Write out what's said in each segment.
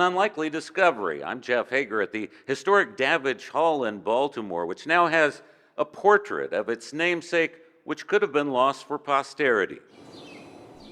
Unlikely discovery. I'm Jeff Hager at the historic Davidge Hall in Baltimore, which now has a portrait of its namesake, which could have been lost for posterity.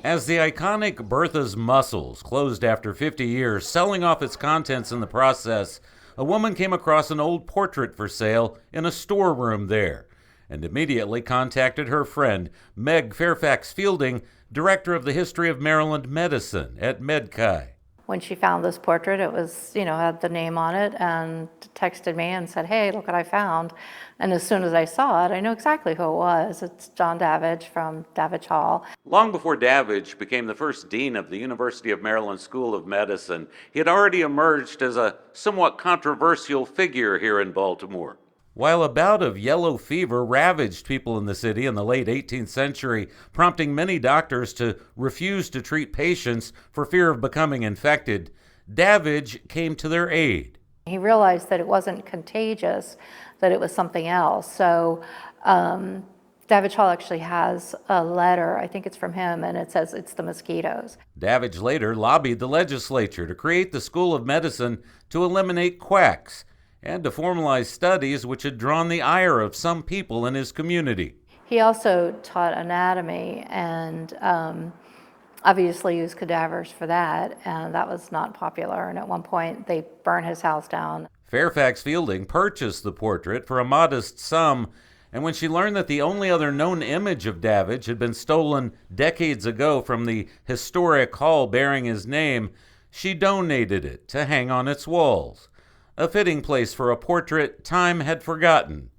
As the iconic Bertha's Mussels closed after 50 years, selling off its contents in the process, a woman came across an old portrait for sale in a storeroom there and immediately contacted her friend, Meg Fairfax Fielding, director of the History of Maryland Medicine at MedChi. When she found this portrait, it was, had the name on it, and texted me and said, "Hey, look what I found." And as soon as I saw it, I knew exactly who it was. It's John Davidge from Davidge Hall. Long before Davidge became the first dean of the University of Maryland School of Medicine, he had already emerged as a somewhat controversial figure here in Baltimore. While a bout of yellow fever ravaged people in the city in the late 18th century, prompting many doctors to refuse to treat patients for fear of becoming infected, Davidge came to their aid. He realized that it wasn't contagious, that it was something else. So Davidge Hall actually has a letter, I think it's from him, and it says it's the mosquitoes. Davidge later lobbied the legislature to create the School of Medicine to eliminate quacks and to formalize studies which had drawn the ire of some people in his community. He also taught anatomy and obviously used cadavers for that, and that was not popular. And at one point, they burned his house down. Fairfax Fielding purchased the portrait for a modest sum, and when she learned that the only other known image of Davidge had been stolen decades ago from the historic hall bearing his name, she donated it to hang on its walls. A fitting place for a portrait time had forgotten,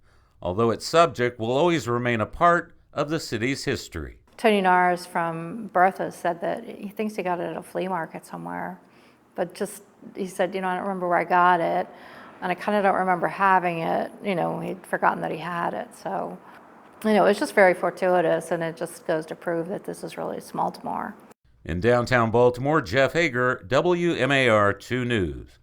although its subject will always remain a part of the city's history. Tony Nars from Bertha said that he thinks he got it at a flea market somewhere, but he said, I don't remember where I got it, and I kind of don't remember having it. He'd forgotten that he had it, so, it's just very fortuitous, and it just goes to prove that this is really Baltimore. In downtown Baltimore, Jeff Hager, WMAR 2 News.